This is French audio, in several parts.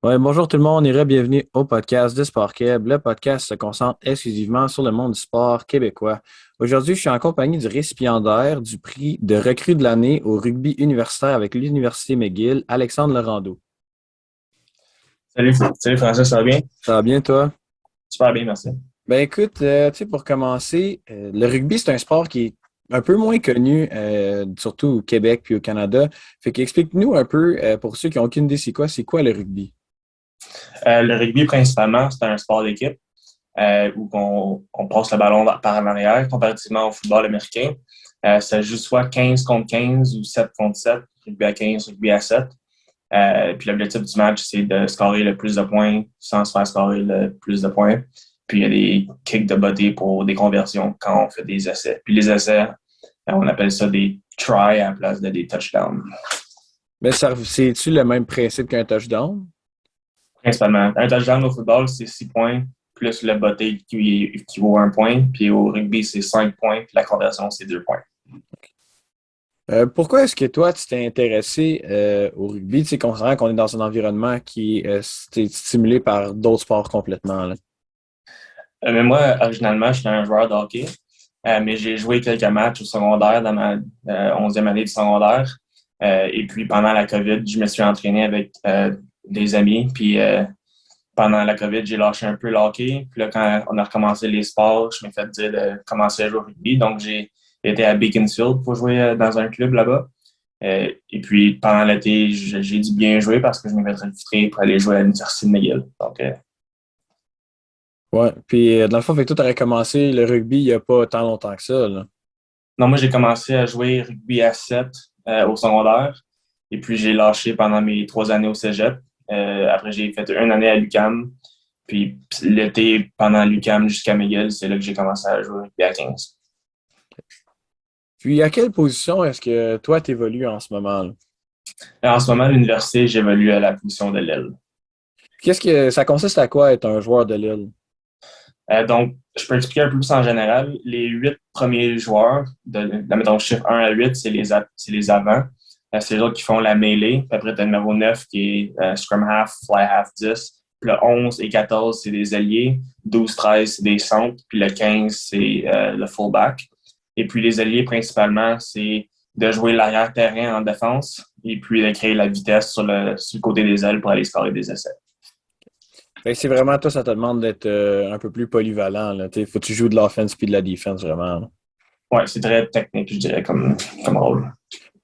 Ouais, bonjour tout le monde et bienvenue au podcast de Sport Québec. Le podcast se concentre exclusivement sur le monde du sport québécois. Aujourd'hui, je suis en compagnie du récipiendaire du prix de recrue de l'année au rugby universitaire avec l'Université McGill, Alexandre Laurando. Salut François, ça va bien? Ça va bien, toi? Super bien, merci. Ben écoute, tu sais, pour commencer, le rugby, c'est un sport qui est un peu moins connu, surtout au Québec puis au Canada. Fait qu'explique-nous un peu, pour ceux qui n'ont aucune idée, c'est quoi le rugby? Le rugby, principalement, c'est un sport d'équipe où on passe le ballon par en arrière, comparativement au football américain. Ça joue soit 15 contre 15 ou 7 contre 7, rugby à 15, rugby à 7. Puis l'objectif du match, c'est de scorer le plus de points sans se faire scorer le plus de points. Puis il y a des kicks de body pour des conversions quand on fait des essais. Puis les essais, on appelle ça des try à la place de des touchdowns. Ben, c'est-tu le même principe qu'un touchdown? Principalement. Un touchdown au football, c'est 6 points, plus le botté qui vaut 1 point. Puis au rugby, c'est 5 points, puis la conversion, c'est 2 points. Pourquoi est-ce que toi, tu t'es intéressé au rugby, tu sais, considérant qu'on est dans un environnement qui est stimulé par d'autres sports complètement, là? Mais moi, originalement, j'étais un joueur de hockey, mais j'ai joué quelques matchs au secondaire dans ma 11e année du secondaire. Et puis pendant la COVID, je me suis entraîné avec des amis. Puis pendant la COVID, j'ai lâché un peu le hockey. Puis là, quand on a recommencé les sports, je m'ai fait dire de commencer à jouer au rugby. Donc, j'ai été à Beaconsfield pour jouer dans un club là-bas. Et puis, pendant l'été, j'ai dû bien jouer parce que je m'ai fait recruter pour aller jouer à l'Université de McGill. Donc, Ouais. Puis, dans le fond, fait que toi, tu aurais commencé le rugby il n'y a pas tant longtemps que ça, là. non, moi, j'ai commencé à jouer rugby à 7 au secondaire. Et puis, j'ai lâché pendant mes 3 années au cégep. Après, j'ai fait 1 année à l'UQAM. Puis, l'été, pendant l'UQAM jusqu'à McGill, c'est là que j'ai commencé à jouer rugby à 15. Puis, à quelle position est-ce que toi, tu évolues en ce moment, là? En ce moment, à l'université, j'évolue à la position de l'aile. Qu'est-ce que ça consiste à quoi être un joueur de l'île? Donc, je peux expliquer un peu plus en général. Les 8 premiers joueurs, mettons, chiffre 1 à 8, c'est les avants. C'est les autres qui font la mêlée. Puis après, tu as le numéro 9 qui est Scrum Half, Fly Half 10. Puis le 11 et 14, c'est des alliés. 12, 13, c'est des centres. Puis le 15, c'est le fullback. Et puis les alliés, principalement, c'est de jouer l'arrière-terrain en défense et puis de créer la vitesse sur le côté des ailes pour aller scorer des essais. Fait que c'est vraiment, toi, ça te demande d'être un peu plus polyvalent, là. Faut que tu joues de l'offense puis de la défense, vraiment, là. Ouais, c'est très technique, je dirais, comme rôle.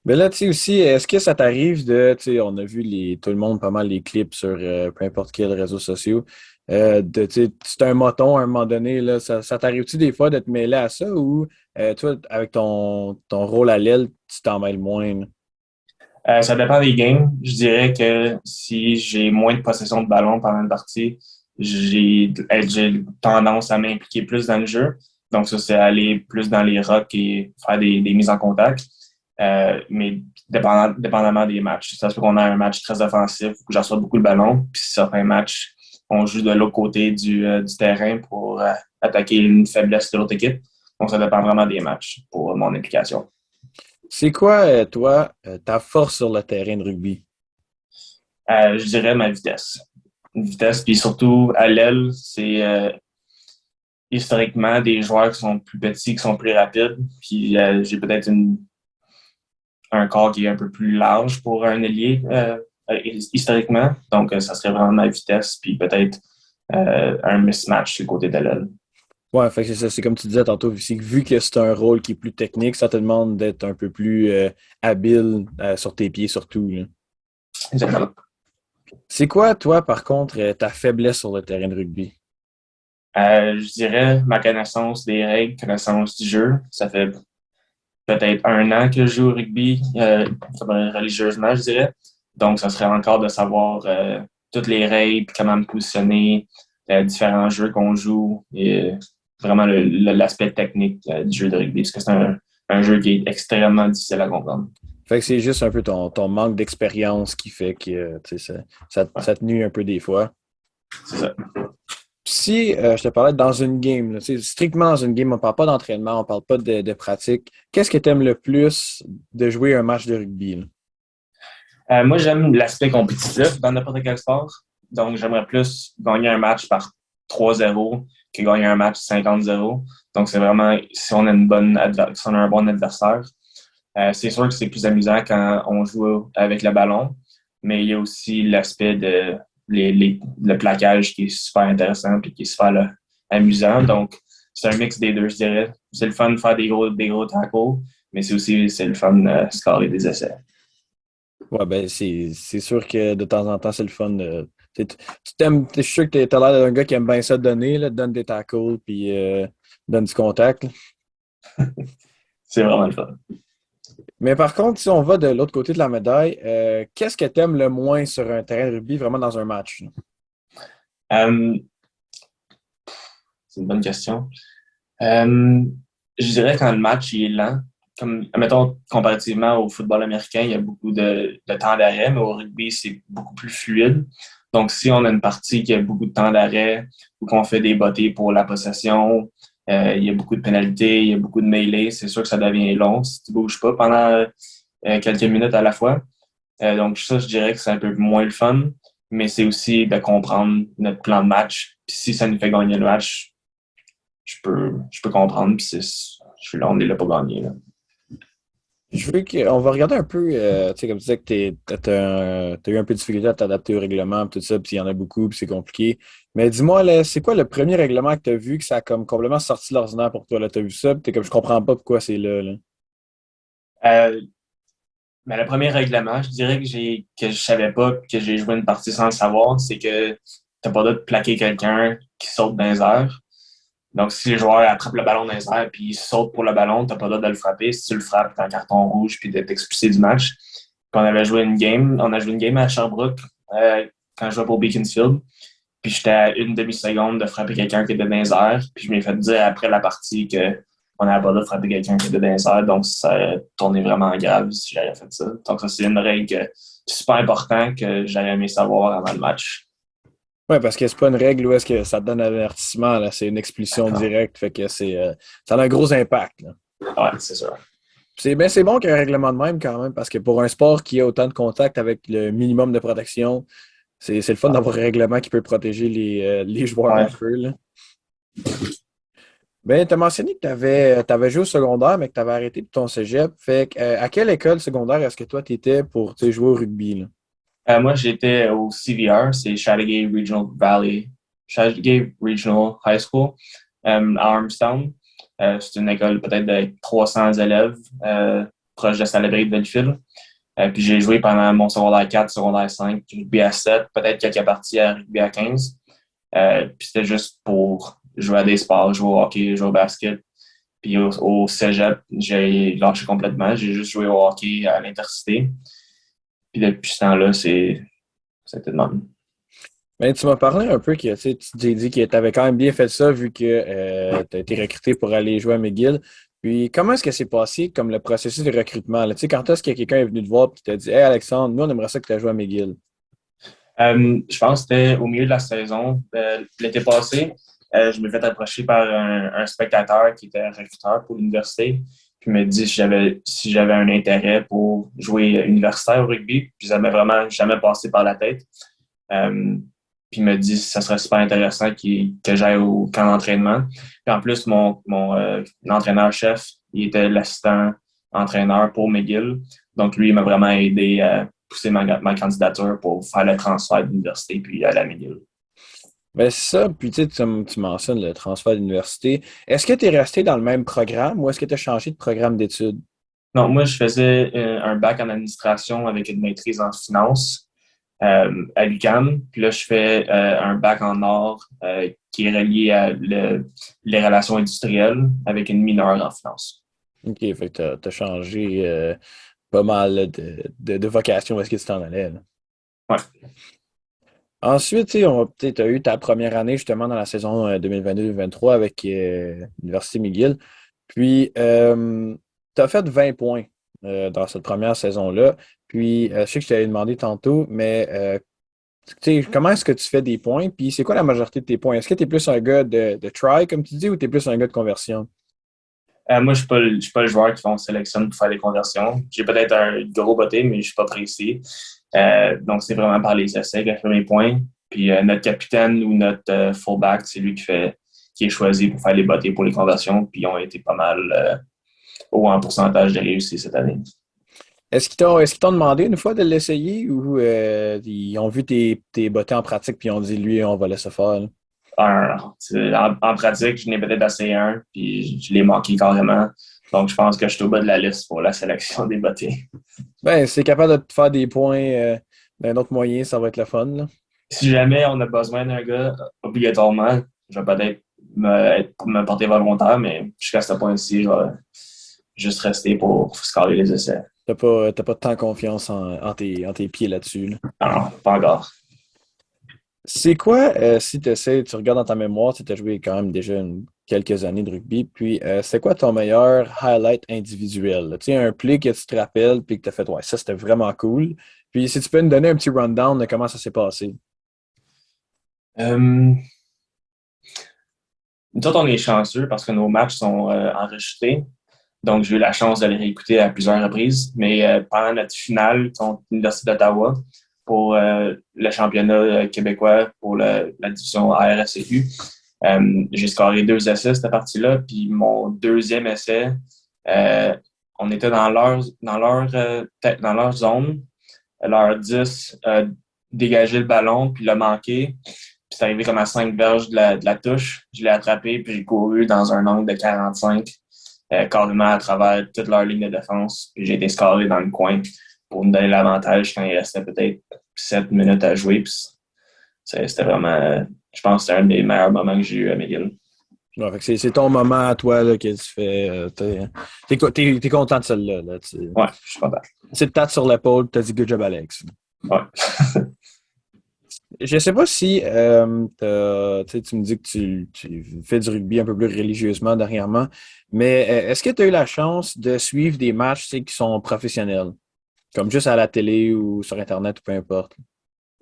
Mais là, tu sais aussi, est-ce que ça t'arrive de, tu sais, on a vu tout le monde pas mal les clips sur peu importe quel réseau social, tu sais, c'est un moton à un moment donné, là, ça t'arrive-tu des fois de te mêler à ça ou toi, avec ton rôle à l'aile, tu t'en mêles moins, là? Ça dépend des games. Je dirais que si j'ai moins de possession de ballon pendant une partie, j'ai tendance à m'impliquer plus dans le jeu. Donc, ça, c'est aller plus dans les rocks et faire des mises en contact. Mais dépendamment des matchs. Ça se peut qu'on a un match très offensif où j'assois beaucoup le ballon. Puis certains matchs, on joue de l'autre côté du terrain pour attaquer une faiblesse de l'autre équipe. Donc, ça dépend vraiment des matchs pour mon implication. C'est quoi, toi, ta force sur le terrain de rugby? Je dirais ma vitesse. Une vitesse, puis surtout à l'aile, c'est historiquement des joueurs qui sont plus petits, qui sont plus rapides. Puis j'ai peut-être un corps qui est un peu plus large pour un ailier historiquement. Donc, ça serait vraiment ma vitesse, puis peut-être un mismatch du côté de l'aile. Ouais, fait que c'est ça, c'est comme tu disais tantôt, c'est que vu que c'est un rôle qui est plus technique, ça te demande d'être un peu plus habile sur tes pieds surtout, là. Exactement. C'est quoi, toi, par contre, ta faiblesse sur le terrain de rugby? Je dirais ma connaissance des règles, connaissance du jeu. Ça fait peut-être 1 an que je joue au rugby, religieusement, je dirais. Donc, ça serait encore de savoir toutes les règles, puis comment me positionner, différents jeux qu'on joue, et vraiment l'aspect technique du jeu de rugby, parce que c'est un jeu qui est extrêmement difficile à comprendre. Fait que c'est juste un peu ton manque d'expérience qui fait que tu sais, Ouais, ça te nuit un peu des fois. c'est ça. Si je te parlais dans une game, là, tu sais, strictement dans une game, on parle pas d'entraînement, on parle pas de pratique. Qu'est-ce que tu aimes le plus de jouer un match de rugby, là? Moi, j'aime l'aspect compétitif dans n'importe quel sport. Donc, j'aimerais plus gagner un match par 3-0 que gagner un match 50-0. Donc, c'est vraiment si on a si on a un bon adversaire. C'est sûr que c'est plus amusant quand on joue avec le ballon, mais il y a aussi l'aspect de le plaquage qui est super intéressant et qui est super amusant. Donc, c'est un mix des deux, je dirais. C'est le fun de faire des gros tackles, mais c'est le fun de scorer des essais. Ouais, ben c'est sûr que de temps en temps, c'est le fun. Je suis sûr que t'as l'air d'un gars qui aime bien ça donner, là, donne des tackles puis donne du contact, là. C'est vraiment le fun. Mais par contre, si on va de l'autre côté de la médaille, qu'est-ce que tu aimes le moins sur un terrain de rugby, vraiment dans un match, là? Euh, c'est une bonne question. Euh, je dirais quand le match il est lent, comme mettons comparativement au football américain, il y a beaucoup de temps d'arrêt, mais au rugby, c'est beaucoup plus fluide. Donc, si on a une partie qui a beaucoup de temps d'arrêt ou qu'on fait des bottées pour la possession, il y a beaucoup de pénalités, il y a beaucoup de mêlées, c'est sûr que ça devient long si tu ne bouges pas pendant quelques minutes à la fois. Donc, ça, je dirais que c'est un peu moins le fun, mais c'est aussi de comprendre notre plan de match. Puis si ça nous fait gagner le match, je peux comprendre. Puis je suis là, on est là pour gagner. Là. Je veux qu'on va regarder un peu, tu sais, comme tu disais que t'as eu un peu de difficulté à t'adapter au règlement, puis tout ça, puis il y en a beaucoup, puis c'est compliqué. Mais dis-moi, là, c'est quoi le premier règlement que tu as vu que ça a comme complètement sorti de l'ordinaire pour toi? Tu as vu ça, puis t'es comme, je comprends pas pourquoi c'est là, là. Euh, mais le premier règlement, je dirais que je savais pas que j'ai joué une partie sans le savoir, c'est que t'as pas le droit de plaquer quelqu'un qui saute dans les airs. Donc, si le joueur attrape le ballon dans les airs puis il saute pour le ballon, t'as pas le droit de le frapper. Si tu le frappes, t'as un carton rouge puis d'être expulsé du match. Puis on a joué une game à Sherbrooke quand je jouais pour Beaconsfield. Puis j'étais à une demi-seconde de frapper quelqu'un qui était dans les airs. Puis je m'ai fait dire après la partie que on n'avait pas le droit de frapper quelqu'un qui était dans les airs. Donc ça a tourné vraiment grave si j'avais fait ça. Donc ça, c'est une règle super importante que j'aurais aimé savoir avant le match. Ouais, parce que c'est pas une règle où est-ce que ça te donne un avertissement, là, c'est une expulsion directe, fait que ça a un gros impact, là. Ouais, c'est sûr. C'est bon qu'il y ait un règlement de même quand même, parce que pour un sport qui a autant de contact avec le minimum de protection, c'est le fun d'avoir un règlement qui peut protéger les joueurs Ouais. un peu, là. Ben, tu as mentionné que tu avais joué au secondaire, mais que tu avais arrêté pour ton cégep. Fait que, à quelle école secondaire est-ce que toi, tu étais pour tu sais, jouer au rugby, là? Moi, j'étais au CVR, c'est Chateauguay Regional High School à Armstown. C'est une école peut-être de 300 élèves proche de Salaberry de Belleville. Puis j'ai joué pendant mon secondaire 4, secondaire 5, rugby à 7, peut-être quelques parties à rugby à 15. Puis c'était juste pour jouer à des sports, jouer au hockey, jouer au basket. Puis au cégep, j'ai lâché complètement. J'ai juste joué au hockey à l'Intercité. Puis depuis ce temps-là, c'était de même. Ben, tu m'as parlé un peu que tu sais, tu t'es dit que tu avais quand même bien fait ça vu que tu as été recruté pour aller jouer à McGill. Puis comment est-ce que c'est passé comme le processus de recrutement, là? Tu sais, quand est-ce que quelqu'un est venu te voir et t'a dit Hey Alexandre, nous on aimerait ça que tu aies joué à McGill? Je pense que c'était au milieu de la saison. L'été passé, je me fait approcher par un spectateur qui était recruteur pour l'université. Puis il me dit si j'avais un intérêt pour jouer universitaire au rugby. Puis ça m'est vraiment jamais passé par la tête. Euh, puis il me dit que ça serait super intéressant que j'aille au camp d'entraînement. Puis en plus, mon entraîneur-chef, il était l'assistant entraîneur pour McGill. Donc lui, il m'a vraiment aidé à pousser ma candidature pour faire le transfert d'université puis aller à McGill. Ben, c'est ça, puis tu sais, tu mentionnes le transfert d'université. Est-ce que tu es resté dans le même programme ou est-ce que tu as changé de programme d'études? Non, moi, je faisais un bac en administration avec une maîtrise en finance à l'UQAM. Puis là, je fais un bac en art qui est relié à les relations industrielles avec une mineure en finance. OK, fait que tu as changé pas mal là, de vocation. Où est-ce que tu t'en allais, là? Ouais. Ensuite, tu sais, tu as eu ta première année justement dans la saison 2022-2023 avec l'Université McGill. Puis, tu as fait 20 points dans cette première saison-là. Puis, je sais que je t'avais demandé tantôt, mais tu sais, comment est-ce que tu fais des points? Puis, c'est quoi la majorité de tes points? Est-ce que tu es plus un gars de try, comme tu dis, ou tu es plus un gars de conversion? Moi, je suis pas le joueur qui vont sélectionner pour faire des conversions. J'ai peut-être un gros botté, mais je suis pas précis. Donc, c'est vraiment par les essais que je fais mes points. Puis notre capitaine ou notre fullback, c'est lui qui est choisi pour faire les bottées pour les conversions. Puis ils ont été pas mal haut en pourcentage de réussite cette année. Est-ce qu'ils t'ont demandé une fois de l'essayer ou ils ont vu tes bottées en pratique puis ils ont dit lui, on va laisser faire, là? En pratique, je n'ai peut-être essayé un, puis je l'ai manqué carrément. Donc, je pense que je suis au bas de la liste pour la sélection des bottées. Ben, c'est capable de te faire des points d'un autre moyen, ça va être le fun, là. Si jamais on a besoin d'un gars, obligatoirement, je vais peut-être me porter volontaire, mais jusqu'à ce point-ci, je vais juste rester pour scorer les essais. T'as pas tant confiance en tes pieds là-dessus, là. Non, pas encore. C'est quoi, si tu regardes dans ta mémoire, tu as joué quand même déjà quelques années de rugby, puis c'est quoi ton meilleur highlight individuel, là? Tu sais, un play que tu te rappelles, puis que tu as fait, ouais, ça c'était vraiment cool. Puis si tu peux nous donner un petit rundown de comment ça s'est passé. Euh, Nous autres, on est chanceux parce que nos matchs sont enregistrés. Donc, j'ai eu la chance de les réécouter à plusieurs reprises. Mais pendant notre finale contre l'Université d'Ottawa pour le championnat québécois pour la division ARSCU, j'ai scoré 2 essais cette partie-là. Puis mon deuxième essai, on était dans leur zone, leur 10 dégager le ballon, puis le manquer. Puis c'est arrivé comme à 5 verges de la touche. Je l'ai attrapé, puis j'ai couru dans un angle de 45, carrément à travers toute leur ligne de défense. Puis j'ai été scoré dans le coin pour me donner l'avantage quand il restait peut-être 7 minutes à jouer. Puis c'était vraiment, je pense que c'était un des meilleurs moments que j'ai eu à McGill. Ouais, fait que c'est ton moment à toi là, que tu fais. T'es content de celle-là. Là, Ouais, je suis content. tu te tapes sur l'épaule, tu as dit good job, Alex. Ouais. Je sais pas si tu me dis que tu fais du rugby un peu plus religieusement dernièrement, mais est-ce que tu as eu la chance de suivre des matchs qui sont professionnels, comme juste à la télé ou sur Internet ou peu importe?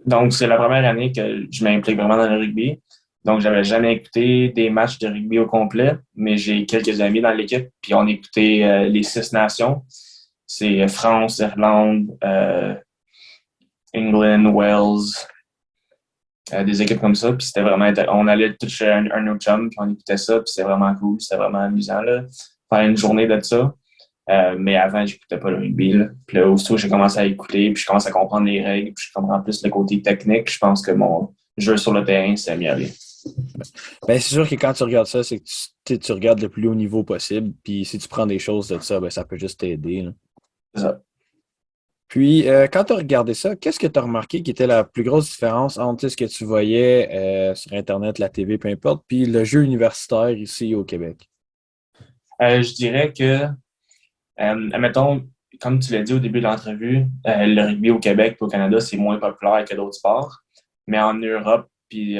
Donc, c'est la première année que je m'implique vraiment dans le rugby. Donc, j'avais jamais écouté des matchs de rugby au complet, mais j'ai quelques amis dans l'équipe, puis on écoutait les 6 nations. C'est France, Irlande, England, Wales, des équipes comme ça. Puis c'était vraiment, on allait tout chez un autre chum, puis on écoutait ça, puis c'était vraiment cool, c'était vraiment amusant, là. Faire une journée de ça. Mais avant, j'écoutais pas le rugby, là. Puis là, aussitôt, j'ai commencé à écouter, puis je commence à comprendre les règles, puis je comprends plus le côté technique. Je pense que mon jeu sur le terrain s'est amélioré. Ben, c'est sûr que quand tu regardes ça, c'est que tu regardes le plus haut niveau possible, puis si tu prends des choses de ça, ben, ça peut juste t'aider, là. C'est ça. Puis, quand tu as regardé ça, qu'est-ce que tu as remarqué qui était la plus grosse différence entre ce que tu voyais sur Internet, la TV, peu importe, puis le jeu universitaire ici au Québec? Je dirais que, admettons, comme tu l'as dit au début de l'entrevue, le rugby au Québec et au Canada, c'est moins populaire que d'autres sports. Mais en Europe, puis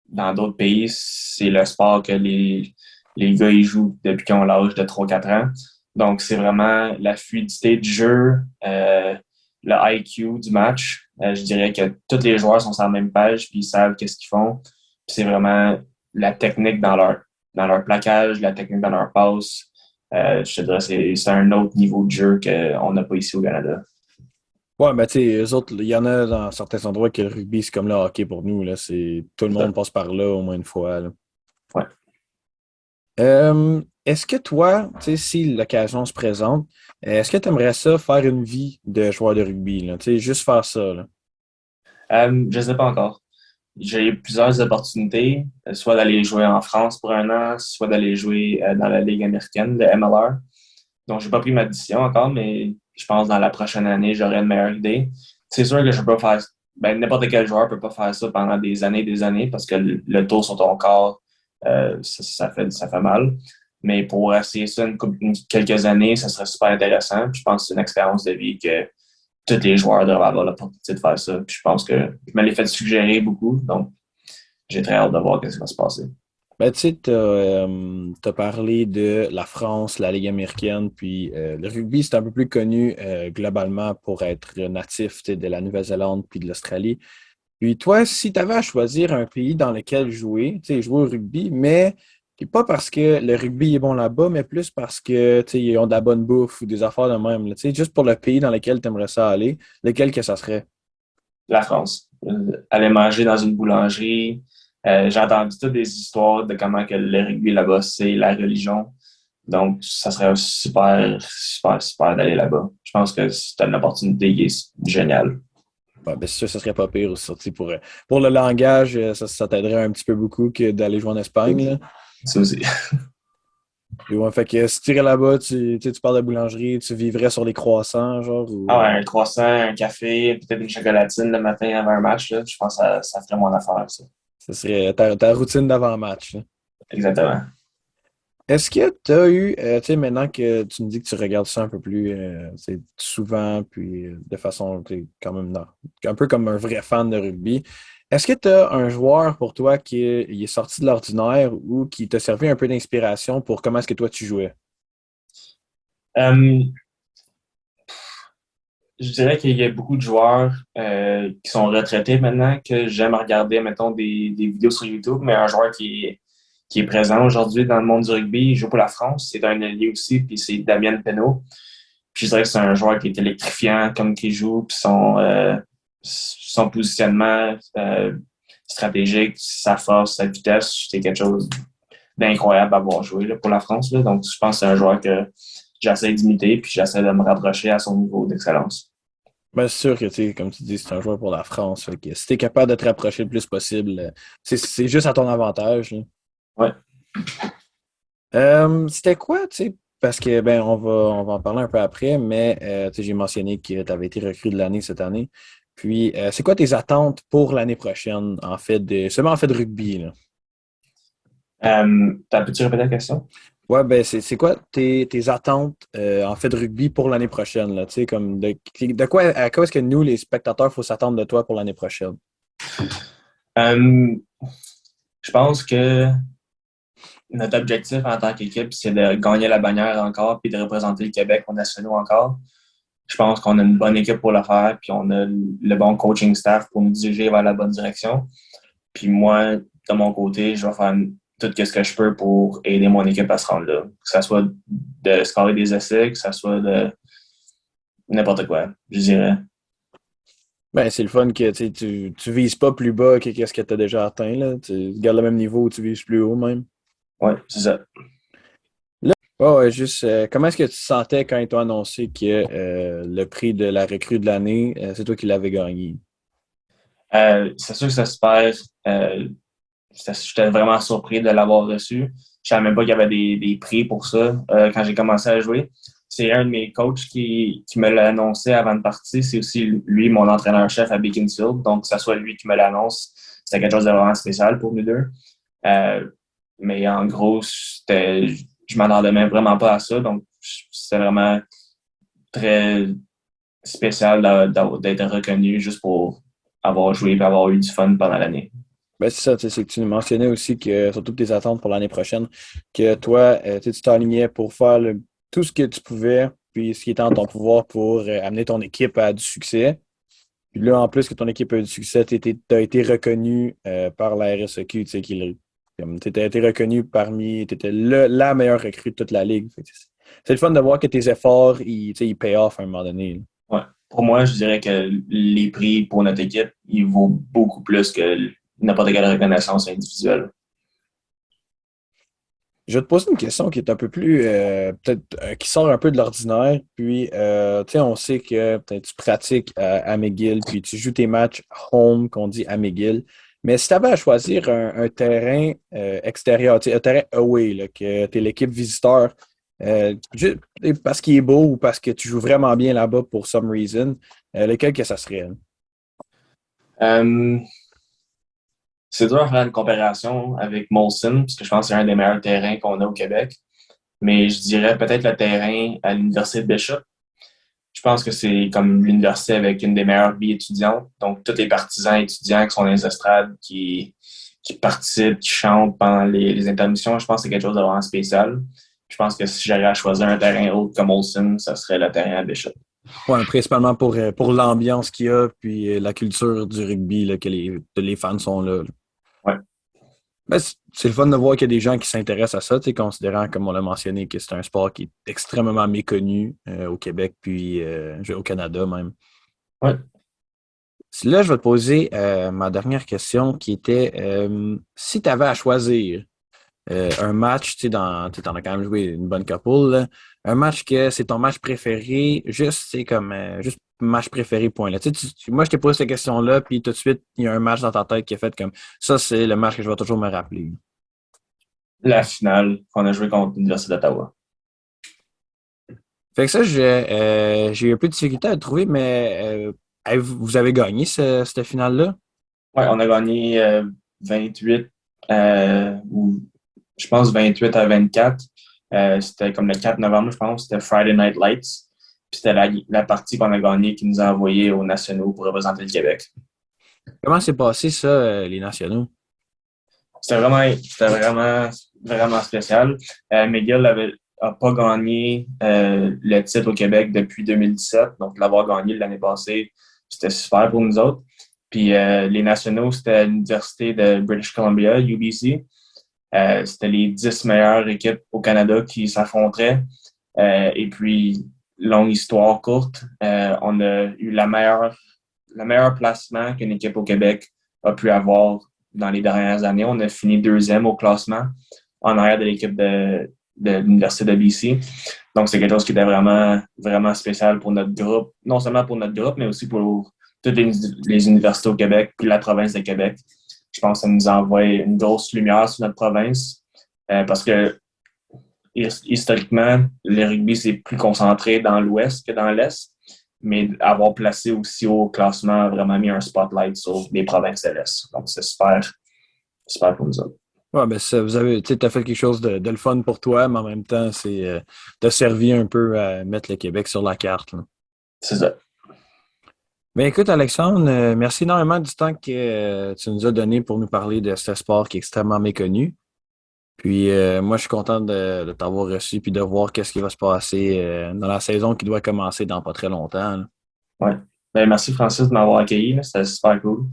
dans d'autres pays, c'est le sport que les gars ils jouent depuis qu'ils ont l'âge de 3-4 ans. Donc, c'est vraiment la fluidité du jeu, le IQ du match. Je dirais que tous les joueurs sont sur la même page puis ils savent qu'est-ce qu'ils font. Puis c'est vraiment la technique dans leur plaquage, la technique dans leur passe. Je te dirais c'est un autre niveau de jeu qu'on n'a pas ici au Canada. Ouais, mais tu sais, eux autres, il y en a dans certains endroits que le rugby, c'est comme le hockey pour nous, là. Tout le monde passe par là au moins une fois, là. Ouais. Est-ce que toi, tu sais, si l'occasion se présente, est-ce que tu aimerais ça faire une vie de joueur de rugby, là? Tu sais, juste faire ça, là? Je ne sais pas encore. J'ai eu plusieurs opportunités, soit d'aller jouer en France pour un an, soit d'aller jouer dans la Ligue américaine, le MLR. Donc, j'ai pas pris ma décision encore, mais je pense que dans la prochaine année, j'aurai une meilleure idée. C'est sûr que je peux pas faire, n'importe quel joueur peut pas faire ça pendant des années parce que le tour sur ton corps, ça fait mal. Mais pour essayer ça quelques années, ça serait super intéressant. Puis je pense que c'est une expérience de vie que tous les joueurs devraient avoir l'opportunité de faire ça. Puis je pense que je me l'ai fait suggérer beaucoup. Donc, j'ai très hâte de voir ce qui va se passer. Ben, tu sais, t'as parlé de la France, la Ligue américaine, puis le rugby, c'est un peu plus connu globalement pour être natif, tu sais, de la Nouvelle-Zélande puis de l'Australie. Puis toi, si tu avais à choisir un pays dans lequel jouer, tu sais, jouer au rugby, mais pas parce que le rugby est bon là-bas, mais plus parce que, tu sais, ils ont de la bonne bouffe ou des affaires de même, là, tu sais, juste pour le pays dans lequel tu aimerais ça aller, lequel que ça serait? La France. aller manger dans une boulangerie. J'ai entendu toutes des histoires de comment que le rugby là-bas, c'est la religion. Donc, ça serait super, super, super d'aller là-bas. Je pense que c'est une opportunité qui est géniale. Ouais, ben, c'est sûr, ça serait pas pire aussi. Pour le langage, ça t'aiderait un petit peu beaucoup que d'aller jouer en Espagne, là. Ça aussi. Puis ouais, fait que si tu irais là-bas, tu parles de boulangerie, tu vivrais sur les croissants, genre, Ah ou ouais, un croissant, un café, peut-être une chocolatine le matin avant un match, là, je pense que ça ferait mon affaire, ça. ça serait ta routine d'avant-match, là. Exactement. Est-ce que tu as eu, tu sais, maintenant que tu me dis que tu regardes ça un peu plus tu sais, souvent, puis de façon tu sais, quand même un peu comme un vrai fan de rugby, est-ce que tu as un joueur pour toi il est sorti de l'ordinaire ou qui t'a servi un peu d'inspiration pour comment est-ce que toi tu jouais? Euh, je dirais qu'il y a beaucoup de joueurs qui sont retraités maintenant que j'aime regarder, mettons, des vidéos sur YouTube, mais un joueur qui est présent aujourd'hui dans le monde du rugby, il joue pour la France, c'est un allié aussi, puis c'est Damien Penaud. Puis je dirais que c'est un joueur qui est électrifiant comme qu'il joue, puis son positionnement stratégique, sa force, sa vitesse, c'est quelque chose d'incroyable à avoir joué là, pour la France. Là. Donc, je pense que c'est un joueur que j'essaie d'imiter, puis j'essaie de me rapprocher à son niveau d'excellence. Bien sûr que, tu sais, comme tu dis, c'est un joueur pour la France. Fait que si tu es capable de te rapprocher le plus possible, c'est juste à ton avantage, là. Ouais. C'était quoi, tu sais, parce que ben on va en parler un peu après, mais tu sais, j'ai mentionné que tu avais été recrue de l'année cette année. Puis c'est quoi tes attentes pour l'année prochaine, en fait, seulement en fait de rugby, là? Peux-tu répéter la question? Ouais, ben c'est quoi tes attentes en fait de rugby pour l'année prochaine, là? Tu sais, comme de quoi à quoi est-ce que nous, les spectateurs, faut s'attendre de toi pour l'année prochaine? Euh, je pense que notre objectif en tant qu'équipe, c'est de gagner la bannière encore puis de représenter le Québec aux nationaux encore. Je pense qu'on a une bonne équipe pour le faire, puis on a le bon coaching staff pour nous diriger vers la bonne direction. Puis moi, de mon côté, je vais faire tout ce que je peux pour aider mon équipe à se rendre là. Que ce soit de scorer des essais, que ce soit de n'importe quoi, je dirais. Ben, c'est le fun que tu vises pas plus bas que ce que tu as déjà atteint, là. Tu gardes le même niveau ou tu vises plus haut même. Ouais, c'est ça. Là, ouais, juste, comment est-ce que tu te sentais quand ils t'ont annoncé que le prix de la recrue de l'année, c'est toi qui l'avais gagné? C'est sûr que ça se perd. J'étais vraiment surpris de l'avoir reçu. Je savais même pas qu'il y avait des prix pour ça quand j'ai commencé à jouer. C'est un de mes coachs qui me l'a annoncé avant de partir. C'est aussi lui, mon entraîneur-chef à Beaconsfield. Donc, que ce soit lui qui me l'annonce, c'était quelque chose de vraiment spécial pour nous deux. Euh, mais en gros, je m'en attendais vraiment pas à ça. Donc, c'était vraiment très spécial d'être reconnu juste pour avoir joué et avoir eu du fun pendant l'année. Ben, c'est ça, tu sais, c'est que tu nous mentionnais aussi que, surtout tes attentes pour l'année prochaine, que toi, tu sais, tu t'alignais pour faire tout ce que tu pouvais, puis ce qui était en ton pouvoir pour amener ton équipe à du succès. Puis là, en plus que ton équipe a eu du succès, tu as été reconnu par la RSEQ, tu sais, tu as été reconnu tu étais la meilleure recrue de toute la ligue. Fait que c'est le fun de voir que tes efforts, tu sais, ils pay off à un moment donné, là. Ouais. Pour moi, je dirais que les prix pour notre équipe, ils vaut beaucoup plus que n'importe quelle reconnaissance individuelle. Je vais te poser une question qui est un peu plus, peut-être, qui sort un peu de l'ordinaire. Puis, tu sais, on sait que peut-être tu pratiques à McGill, puis tu joues tes matchs home, qu'on dit à McGill. Mais si tu avais à choisir un terrain extérieur, tu sais, un terrain away, là, que tu es l'équipe visiteur, juste parce qu'il est beau ou parce que tu joues vraiment bien là-bas pour some reason, lequel que ça serait? Là? Euh, c'est dur à faire une comparaison avec Molson, parce que je pense que c'est un des meilleurs terrains qu'on a au Québec. Mais je dirais peut-être le terrain à l'Université de Bishop. Je pense que c'est comme l'université avec une des meilleures billes étudiantes. Donc, tous les partisans étudiants qui sont dans les estrades, qui participent, qui chantent pendant les intermissions, je pense que c'est quelque chose de vraiment spécial. Je pense que si j'avais à choisir un terrain autre comme Olsen, ça serait le terrain à Bishop. Ouais, principalement pour l'ambiance qu'il y a, puis la culture du rugby, là, que les fans sont là. Ouais. Ben, c'est le fun de voir qu'il y a des gens qui s'intéressent à ça, tu sais, considérant, comme on l'a mentionné, que c'est un sport qui est extrêmement méconnu au Québec, puis au Canada même. Ouais. Là, je vais te poser ma dernière question qui était si tu avais à choisir un match, tu en as quand même joué une bonne couple, là, un match que c'est ton match préféré, juste, c'est comme, juste match préféré, point. Là. Moi, je t'ai posé cette question-là, puis tout de suite, il y a un match dans ta tête qui est fait comme ça, c'est le match que je vais toujours me rappeler. La finale qu'on a joué contre l'Université d'Ottawa. Fait que ça, j'ai eu un peu de difficulté à le trouver, mais vous avez gagné cette finale-là? Ouais, on a gagné 28 ou je pense 28-24. C'était comme le 4 novembre, je pense. C'était Friday Night Lights. Puis c'était la partie qu'on a gagnée qui nous a envoyés aux nationaux pour représenter le Québec. Comment s'est passé ça, les nationaux? C'était vraiment spécial. McGill a pas gagné le titre au Québec depuis 2017. Donc, l'avoir gagné l'année passée, c'était super pour nous autres. Puis les nationaux, c'était l'Université de British Columbia, UBC. C'était les 10 meilleures équipes au Canada qui s'affronteraient. Et puis, longue histoire courte, on a eu le meilleur placement qu'une équipe au Québec a pu avoir dans les dernières années. On a fini deuxième au classement en arrière de l'équipe de l'Université de BC. Donc, c'est quelque chose qui était vraiment, vraiment spécial pour notre groupe. Non seulement pour notre groupe, mais aussi pour toutes les universités au Québec, puis la province de Québec. Je pense que ça nous envoie une grosse lumière sur notre province parce que historiquement, le rugby, c'est plus concentré dans l'Ouest que dans l'Est, mais avoir placé aussi au classement a vraiment mis un spotlight sur les provinces de l'Est. Donc, c'est super, super pour nous autres. Ouais, ben ça, tu as fait quelque chose de le fun pour toi, mais en même temps, c'est t'as servi un peu à mettre le Québec sur la carte. Là. C'est ça. Ben écoute, Alexandre, merci énormément du temps que tu nous as donné pour nous parler de ce sport qui est extrêmement méconnu. Puis moi, je suis content de t'avoir reçu puis de voir qu'est-ce qui va se passer dans la saison qui doit commencer dans pas très longtemps. Là. Ouais. Ben, merci Francis de m'avoir accueilli. C'était super cool.